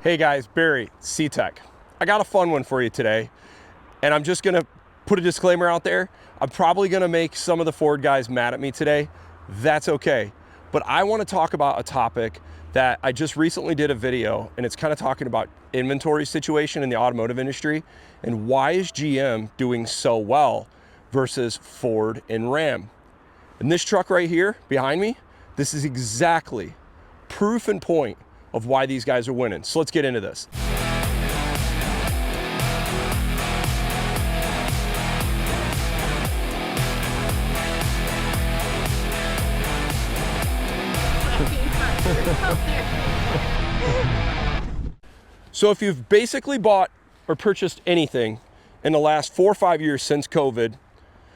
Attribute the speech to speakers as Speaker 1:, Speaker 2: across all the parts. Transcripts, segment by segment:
Speaker 1: Hey guys, Barry, Ctech. I got a fun one for you today, and I'm just gonna put a disclaimer out there. I'm probably gonna make some of the Ford guys mad at me today. That's okay. But I wanna talk about a topic that I just recently did a video, and it's kind of talking about inventory situation in the automotive industry, and why is GM doing so well versus Ford and Ram. And this truck right here behind me, this is exactly proof and point of why these guys are winning. So let's get into this. So if you've basically bought or purchased anything in the last 4 or 5 years since COVID,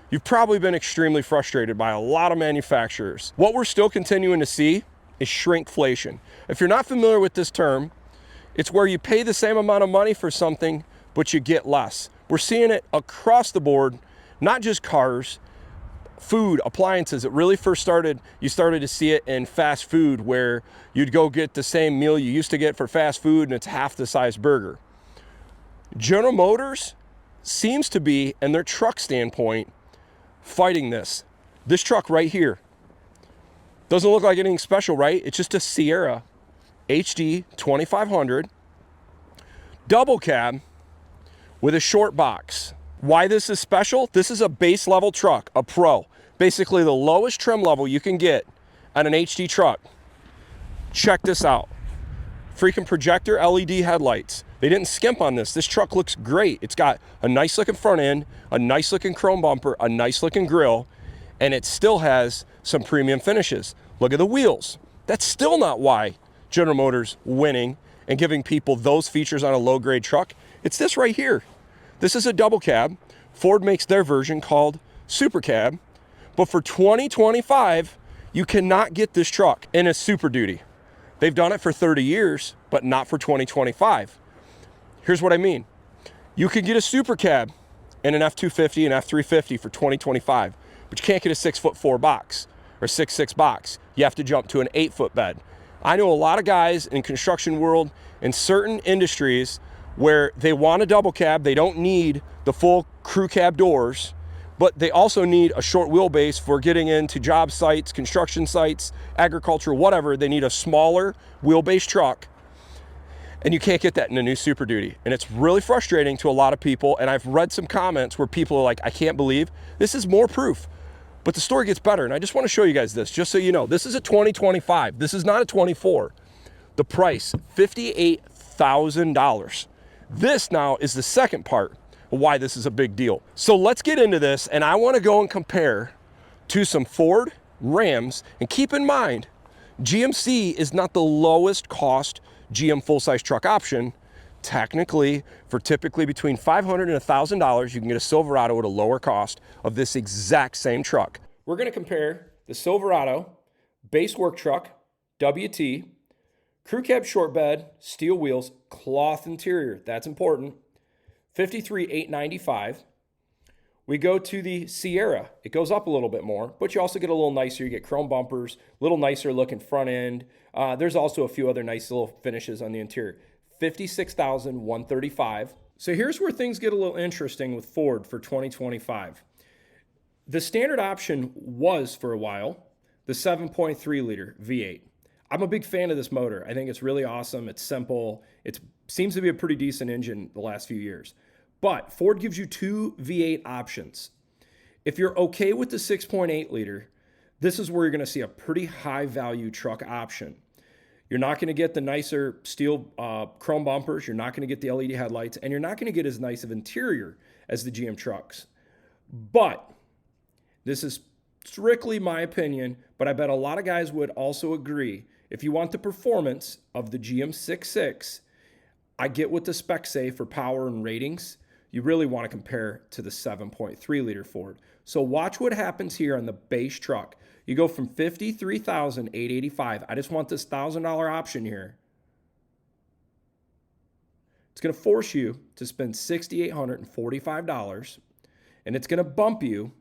Speaker 1: you've probably been extremely frustrated by a lot of manufacturers. What we're still continuing to see is shrinkflation. If you're not familiar with this term, it's where you pay the same amount of money for something, but you get less. We're seeing it across the board, not just cars, food, appliances. It really first started, you started to see it in fast food, where you'd go get the same meal you used to get for fast food and it's half the size burger. General Motors seems to be, in their truck standpoint, fighting this. This truck right here doesn't look like anything special, right? It's just a Sierra HD 2500 double cab with a short box. Why this is special? This is a base level truck, a Pro. Basically the lowest trim level you can get on an HD truck. Check this out. Freaking projector LED headlights. They didn't skimp on this. This truck looks great. It's got a nice looking front end, a nice looking chrome bumper, a nice looking grille, and it still has some premium finishes. Look at the wheels. That's still not why General Motors winning and giving people those features on a low grade truck. It's this right here. This is a double cab. Ford makes their version called Super Cab, but for 2025, you cannot get this truck in a Super Duty. They've done it for 30 years, but not for 2025. Here's what I mean. You could get a Super Cab in an F-250 and F-350 for 2025, but you can't get a 6'4" box or 6'6" box. You have to jump to an 8-foot bed. I know a lot of guys in construction world, in certain industries, where they want a double cab. They don't need the full crew cab doors, but they also need a short wheelbase for getting into job sites, construction sites, agriculture, whatever. They need a smaller wheelbase truck, and you can't get that in a new Super Duty. And it's really frustrating to a lot of people, and I've read some comments where people are like, I can't believe this is more proof. But the story gets better, and I just want to show you guys this, just so you know. This is a 2025. This is not a 24. The price, $58,000. This now is the second part of why this is a big deal. So let's get into this, and I want to go and compare to some Ford, Rams, and keep in mind, GMC is not the lowest cost GM full-size truck option. Technically, for typically between $500 and $1,000, you can get a Silverado at a lower cost of this exact same truck. We're going to compare the Silverado base work truck, WT, crew cab short bed, steel wheels, cloth interior. That's important. $53,895. We go to the Sierra. It goes up a little bit more, but you also get a little nicer. You get chrome bumpers, a little nicer looking front end. There's also a few other nice little finishes on the interior. $56,135. So here's where things get a little interesting with Ford for 2025. The standard option was, for a while, the 7.3 liter V8. I'm a big fan of this motor. I think it's really awesome. It's simple. It seems to be a pretty decent engine the last few years. But Ford gives you two V8 options. If you're okay with the 6.8 liter, this is where you're going to see a pretty high value truck option. You're not going to get the nicer steel chrome bumpers. You're not going to get the LED headlights, and you're not going to get as nice of interior as the GM trucks. But this is strictly my opinion, but I bet a lot of guys would also agree. If you want the performance of the GM 6.6, I get what the specs say for power and ratings. You really want to compare to the 7.3 liter Ford. So watch what happens here on the base truck. You go from $53,885. I just want this $1,000 option here. It's going to force you to spend $6,845, and it's going to bump you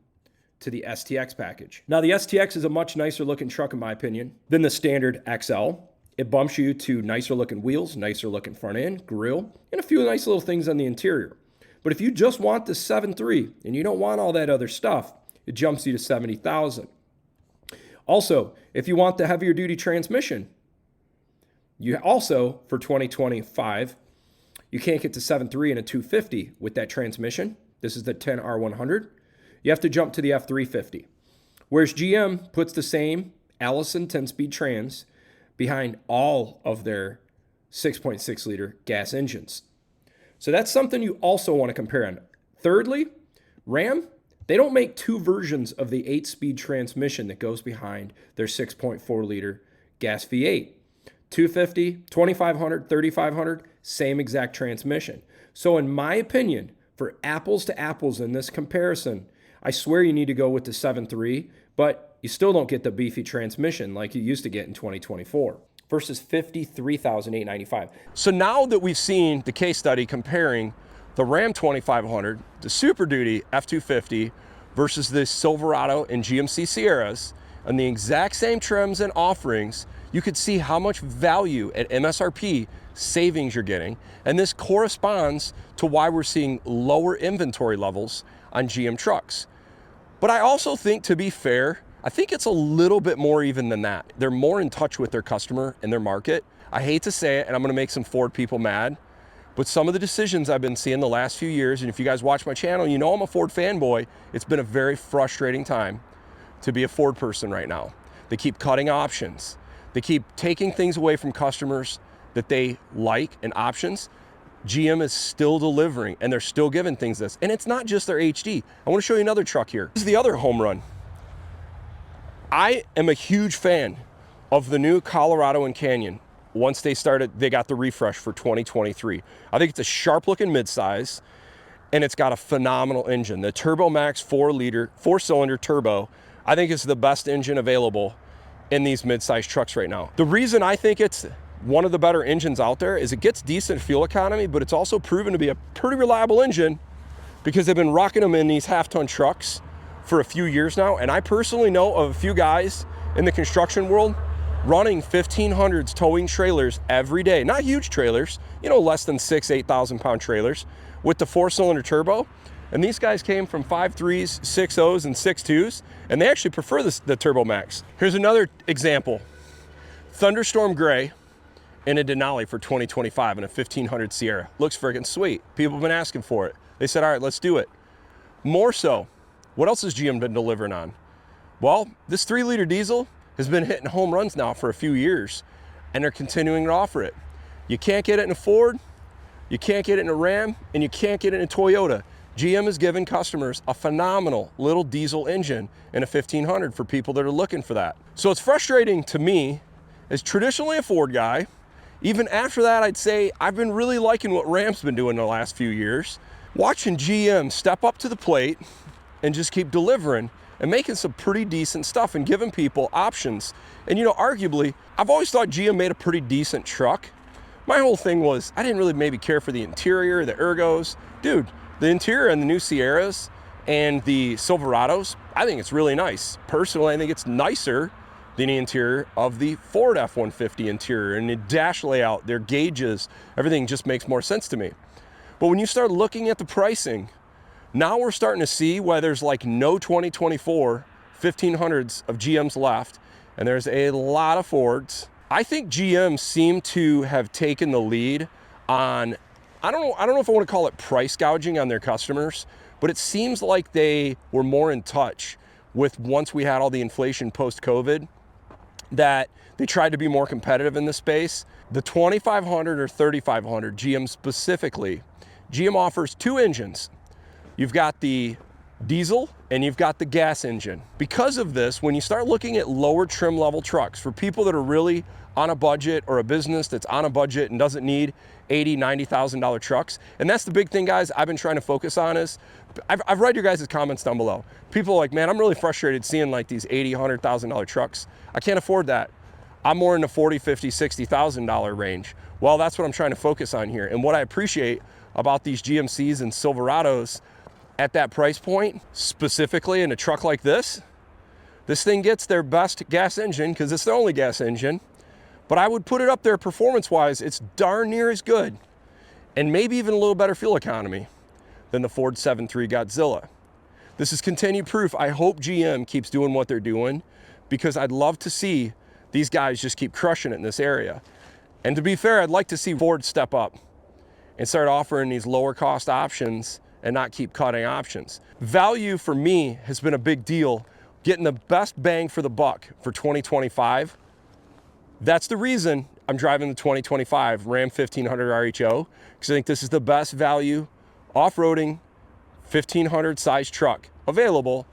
Speaker 1: to the STX package. Now, the STX is a much nicer looking truck, in my opinion, than the standard XL. It bumps you to nicer looking wheels, nicer looking front end, grille, and a few nice little things on the interior. But if you just want the 7.3 and you don't want all that other stuff, it jumps you to $70,000. Also, if you want the heavier duty transmission, you also, for 2025, you can't get to 7.3 and a 250 with that transmission. This is the 10R100. You have to jump to the F-350. Whereas GM puts the same Allison 10-speed trans behind all of their 6.6 liter gas engines. So that's something you also want to compare on. Thirdly, Ram, they don't make two versions of the 8-speed transmission that goes behind their 6.4 liter gas V8. 250, 2500, 3500, same exact transmission. So in my opinion, for apples to apples in this comparison, I swear you need to go with the 7.3, but you still don't get the beefy transmission like you used to get in 2024 versus $53,895. So now that we've seen the case study comparing the Ram 2500, the Super Duty F-250 versus the Silverado and GMC Sierras, and the exact same trims and offerings, you could see how much value at MSRP savings you're getting. And this corresponds to why we're seeing lower inventory levels on GM trucks. But I also think, to be fair, I think it's a little bit more even than that. They're more in touch with their customer and their market. I hate to say it, and I'm gonna make some Ford people mad, but some of the decisions I've been seeing the last few years, and if you guys watch my channel, you know I'm a Ford fanboy, it's been a very frustrating time to be a Ford person right now. They keep cutting options. They keep taking things away from customers that they like and options. GM is still delivering and they're still giving things this. And it's not just their HD. I want to show you another truck here. This is the other home run. I am a huge fan of the new Colorado and Canyon. Once they got the refresh for 2023. I think it's a sharp looking midsize and it's got a phenomenal engine. The Turbo Max 4-cylinder turbo, I think is the best engine available in these mid-sized trucks right now. The reason I think it's one of the better engines out there is it gets decent fuel economy, but it's also proven to be a pretty reliable engine because they've been rocking them in these half-ton trucks for a few years now. And I personally know of a few guys in the construction world running 1500s towing trailers every day. Not huge trailers, you know, less than 8,000 pound trailers with the 4-cylinder turbo. And these guys came from 5.3s, 6.0s, and 6.2s, and they actually prefer the Turbo Max. Here's another example. Thunderstorm Gray in a Denali for 2025 in a 1500 Sierra. Looks friggin' sweet. People have been asking for it. They said, all right, let's do it. More so, what else has GM been delivering on? Well, this 3-liter diesel has been hitting home runs now for a few years, and they're continuing to offer it. You can't get it in a Ford, you can't get it in a Ram, and you can't get it in a Toyota. GM is giving customers a phenomenal little diesel engine in a 1500 for people that are looking for that. So it's frustrating to me as traditionally a Ford guy. Even after that, I'd say I've been really liking what Ram's been doing the last few years. Watching GM step up to the plate and just keep delivering and making some pretty decent stuff and giving people options. And you know, arguably, I've always thought GM made a pretty decent truck. My whole thing was, I didn't really maybe care for the interior, the ergos. Dude, the interior in the new Sierras and the Silverados, I think it's really nice. Personally, I think it's nicer than the interior of the Ford F-150 interior, and the dash layout, their gauges, everything just makes more sense to me. But when you start looking at the pricing, now we're starting to see why there's like no 2024 1500s of GMs left, and there's a lot of Fords. I think GM seemed to have taken the lead on, I don't know if I want to call it price gouging on their customers, but it seems like they were more in touch with, once we had all the inflation post-COVID, that they tried to be more competitive in the space. The 2500 or 3500, GM specifically, GM offers two engines. You've got the diesel and you've got the gas engine. Because of this, when you start looking at lower trim level trucks for people that are really on a budget, or a business that's on a budget and doesn't need $80,000, $90,000 trucks. And that's the big thing, guys, I've been trying to focus on is, I've read your guys' comments down below. People are like, man, I'm really frustrated seeing like these $80,000, $100,000 trucks. I can't afford that. I'm more in the $40,000, $50,000, $60,000 range. Well, that's what I'm trying to focus on here. And what I appreciate about these GMCs and Silverados at that price point, specifically in a truck like this thing gets their best gas engine because it's the only gas engine, but I would put it up there performance-wise. It's darn near as good, and maybe even a little better fuel economy than the Ford 7.3 Godzilla. This is continued proof. I hope GM keeps doing what they're doing, because I'd love to see these guys just keep crushing it in this area. And to be fair, I'd like to see Ford step up and start offering these lower cost options and not keep cutting options. Value for me has been a big deal, getting the best bang for the buck for 2025. That's the reason I'm driving the 2025 Ram 1500 RHO, because I think this is the best value off-roading 1500 size truck available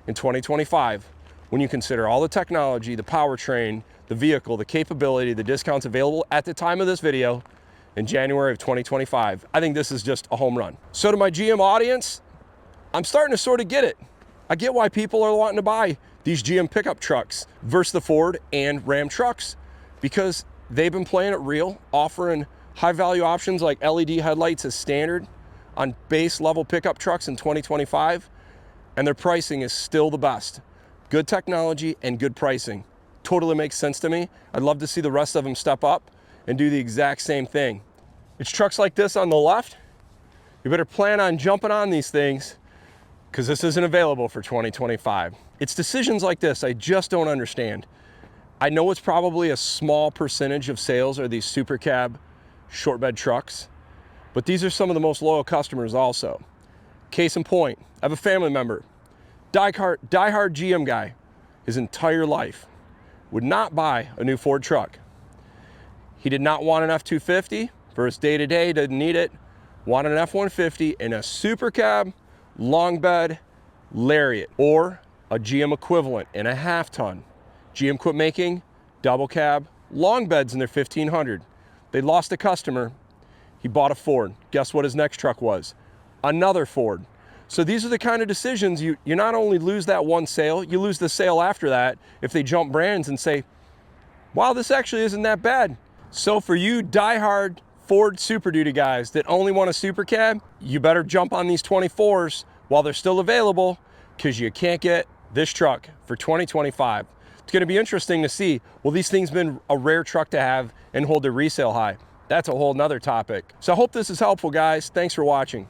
Speaker 1: in 2025 when you consider all the technology, the powertrain, the vehicle, the capability, the discounts available at the time of this video in January of 2025. I think this is just a home run. So to my GM audience, I'm starting to sort of get it. I get why people are wanting to buy these GM pickup trucks versus the Ford and Ram trucks, because they've been playing it real, offering high value options like LED headlights as standard on base level pickup trucks in 2025, and their pricing is still the best. Good technology and good pricing. Totally makes sense to me. I'd love to see the rest of them step up and do the exact same thing. It's trucks like this on the left. You better plan on jumping on these things, because this isn't available for 2025. It's decisions like this I just don't understand. I know it's probably a small percentage of sales are these super cab short bed trucks, but these are some of the most loyal customers also. Case in point, I have a family member, diehard GM guy, his entire life, would not buy a new Ford truck. He did not want an F-250 for his day-to-day, didn't need it, wanted an F-150 and a super cab, long bed, Lariat, or a GM equivalent in a half ton. GM quit making double cab, long beds in their 1500. They lost a customer. He bought a Ford. Guess what his next truck was? Another Ford. So these are the kind of decisions you not only lose that one sale, you lose the sale after that if they jump brands and say, wow, this actually isn't that bad. So for you diehard Ford Super Duty guys that only want a super cab, you better jump on these 24s while they're still available, because you can't get this truck for 2025. It's going to be interesting to see, will these things been a rare truck to have and hold their resale high? That's a whole nother topic. So I hope this is helpful, guys. Thanks for watching.